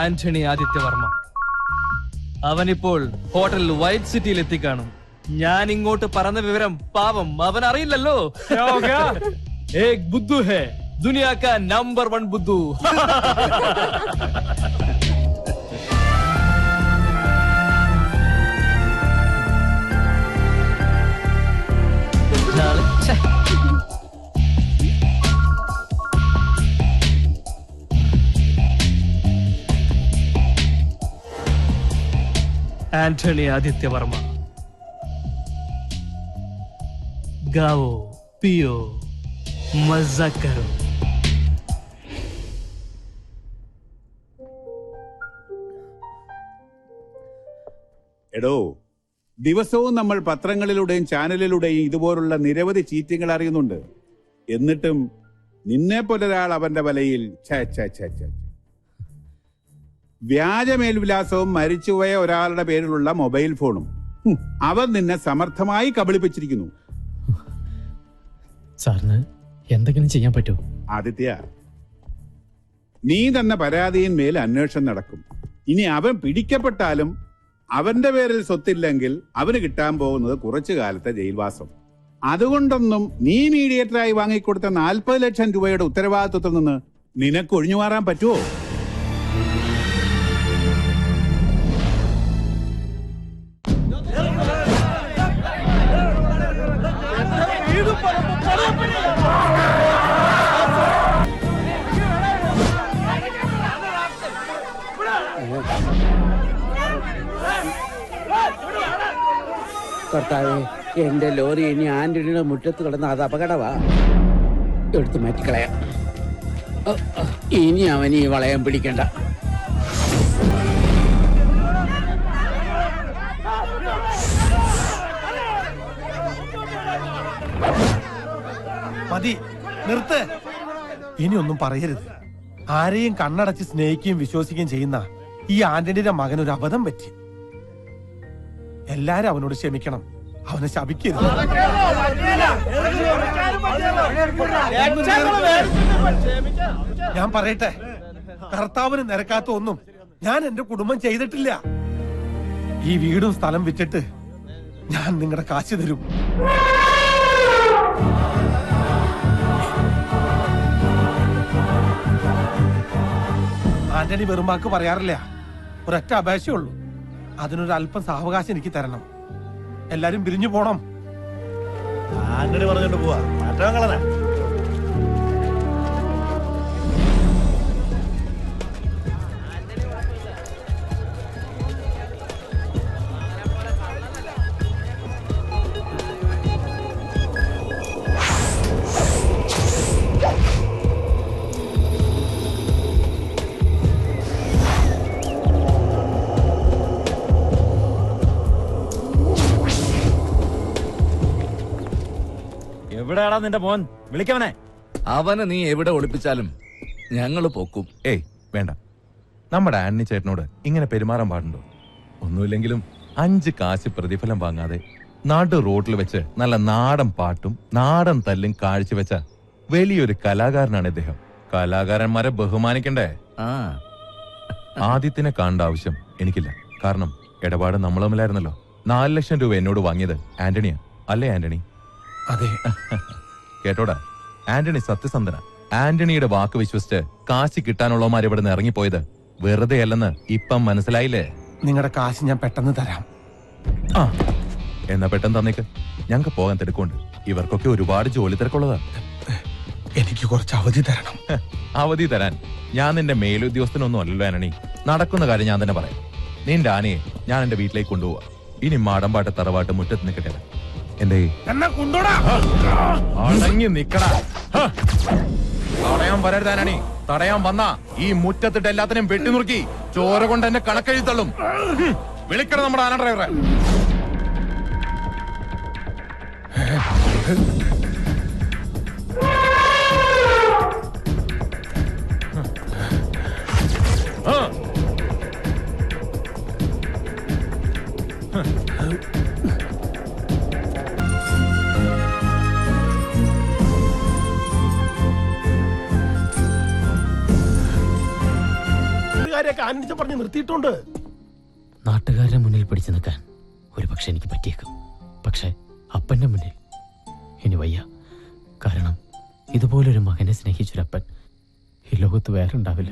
ആന്റണി ആദിത്യവർമ്മ. അവനിപ്പോൾ hotel white സിറ്റിയിൽ എത്തിക്കാണും. ഞാൻ ഇങ്ങോട്ട് പറഞ്ഞ വിവരം പാവം അവൻ അറിയില്ലല്ലോ. ഏക് ബുദ്ധു ഹേ ദുനിയാ കാ നമ്പർ 1 ബുദ്ധു. ആന്റണി ആദിത്യവർമ്മ. ഗാവോ പിയോ മസ്സ കരോ. എടോ, ദിവസവും നമ്മൾ പത്രങ്ങളിലൂടെയും ചാനലിലൂടെയും ഇതുപോലുള്ള നിരവധി ചീറ്റിങ്ങൾ അറിയുന്നുണ്ട്. എന്നിട്ടും നിന്നെ പോലൊരാൾ അവന്റെ വലയിൽ വ്യാജ മേൽവിലാസവും മരിച്ചുപോയ ഒരാളുടെ പേരിലുള്ള മൊബൈൽ ഫോണും അവൻ നിന്നെ സമർത്ഥമായി കബളിപ്പിച്ചിരിക്കുന്നു. സാറിന് എന്തെങ്കിലും ചെയ്യാൻ പറ്റുമോ? ആദിത്യ, നീ തന്ന പരാതിയിന്മേൽ അന്വേഷണം നടക്കും. ഇനി അവൻ പിടിക്കപ്പെട്ടാലും അവന്റെ പേരിൽ സ്വത്തില്ലെങ്കിൽ അവന് കിട്ടാൻ പോകുന്നത് കുറച്ചു കാലത്തെ ജയിൽവാസം. അതുകൊണ്ടൊന്നും നീ മീഡിയേറ്ററായി വാങ്ങിക്കൊടുത്ത 40 ലക്ഷം രൂപയുടെ ഉത്തരവാദിത്വത്തിൽ നിന്ന് നിനക്ക് ഒഴിഞ്ഞു മാറാൻ പറ്റുമോ? കർത്താവേ, എന്റെ ലോറി ഇനി ആന്റണിയുടെ മുറ്റത്ത് കിടന്ന അത് അപകടമാ. എടുത്ത് മാറ്റിക്കളയാം. ഇനി അവൻ ഈ വളയം പിടിക്കണ്ട. മതി, നിർത്ത്. ഇനിയൊന്നും പറയരുത്. ആരെയും കണ്ണടച്ച് സ്നേഹിക്കുകയും വിശ്വസിക്കുകയും ചെയ്യുന്ന ഈ ആന്റണിയുടെ മകൻ ഒരു അബദ്ധം പറ്റി. എല്ലാരും അവനോട് ക്ഷമിക്കണം. അവനെ ശപിക്കരുത്. ഞാൻ പറയട്ടെ, കർത്താവിന് നിരക്കാത്ത ഒന്നും ഞാൻ എന്റെ കുടുംബം ചെയ്തിട്ടില്ല. ഈ വീടും സ്ഥലം വിറ്റിട്ട് ഞാൻ നിങ്ങളുടെ കാശ് തരും. ആന്റണി വെറുമാക്ക് പറയാറില്ല. ഒരൊറ്റ അപേക്ഷയുള്ളൂ, അതിനൊരു അല്പം സാവകാശം എനിക്ക് തരണം. എല്ലാരും പിരിഞ്ഞു പോണം. ആന്റണി പറഞ്ഞിട്ട് പോവാ. മാറ്റങ്ങളെ എവിടെയാടാ നിന്റെ മോൻ? വിളിക്കവനെ. അവനെ നീ എവിടെ ഒളിപ്പിച്ചാലും ഞങ്ങള് പൊക്കും. ഏയ് വേണ്ട, നമ്മുടെ ആന്റണി ചേട്ടനോട് ഇങ്ങനെ പെരുമാറാൻ പാടുണ്ടോ? ഒന്നുമില്ലെങ്കിലും 5 കാശ് പ്രതിഫലം വാങ്ങാതെ നാട്ടു റോഡിൽ വെച്ച് നല്ല നാടൻ പാട്ടും നാടൻ തല്ലും കാഴ്ചവെച്ച വലിയൊരു കലാകാരനാണ് ഇദ്ദേഹം. കലാകാരന്മാരെ ബഹുമാനിക്കണ്ടേ? ആദിത്യനെ കാണേണ്ട ആവശ്യം എനിക്കില്ല. കാരണം ഇടപാട് നമ്മൾ തമ്മിലായിരുന്നല്ലോ. 4 ലക്ഷം രൂപ എന്നോട് വാങ്ങിയത് ആന്റണിയാ, അല്ലേ ആന്റണി? അതെ. കേട്ടോടാ, ആന്റണി സത്യസന്ധന. ആന്റണിയുടെ വാക്ക് വിശ്വസിച്ച് കാശ് കിട്ടാനുള്ളവന്മാർ ഇവിടെ നിന്ന് ഇറങ്ങിപ്പോയത് വെറുതെ അല്ലെന്ന് ഇപ്പം മനസ്സിലായില്ലേ? നിങ്ങളുടെ കാശ് ഞാൻ പെട്ടെന്ന് തരാം. എന്നാ പെട്ടെന്ന് തന്നേക്ക്. ഞങ്ങൾക്ക് പോകാൻ തിരക്കുണ്ട്. ഇവർക്കൊക്കെ ഒരുപാട് ജോലി തിരക്കുള്ളതാ. എനിക്ക് കുറച്ച് അവധി തരണം. അവധി തരാൻ ഞാൻ നിന്റെ മേലുദ്യോഗസ്ഥനൊന്നും അല്ലല്ലോ ആന്റണി. നടക്കുന്ന കാര്യം ഞാൻ തന്നെ പറയാം. നിന്റെ ആനയെ ഞാൻ എന്റെ വീട്ടിലേക്ക് കൊണ്ടുപോവാ. ഇനി മാടമ്പാട്ട് തറവാട്ട് മുറ്റത്ത് നിൽക്കട്ടെ. എന്റെ അടങ്ങി നിക്കടാ. തടയാൻ വരരുതാനാണി. തടയാൻ വന്നാ ഈ മുറ്റത്തിട്ട് എല്ലാത്തിനെയും വെട്ടിനുറുക്കി ചോര കൊണ്ട് എന്നെ കണക്കെഴുത്തള്ളും. വിളിക്കണം നമ്മുടെ ആന ഡ്രൈവറെ. നാട്ടുകാരെയൊക്കെ ആനന്ദിച്ച പറഞ്ഞ് നിർത്തിയിട്ടുണ്ട്. നാട്ടുകാരുടെ മുന്നിൽ പിടിച്ചു നിൽക്കാൻ ഒരു പക്ഷെ എനിക്ക് പറ്റിയേക്കും. പക്ഷെ അപ്പന്റെ മുന്നിൽ ഇനി വയ്യ. കാരണം ഇതുപോലൊരു മകനെ സ്നേഹിച്ചൊരപ്പൻ ഈ ലോകത്ത് വേറെ ഉണ്ടാവില്ല.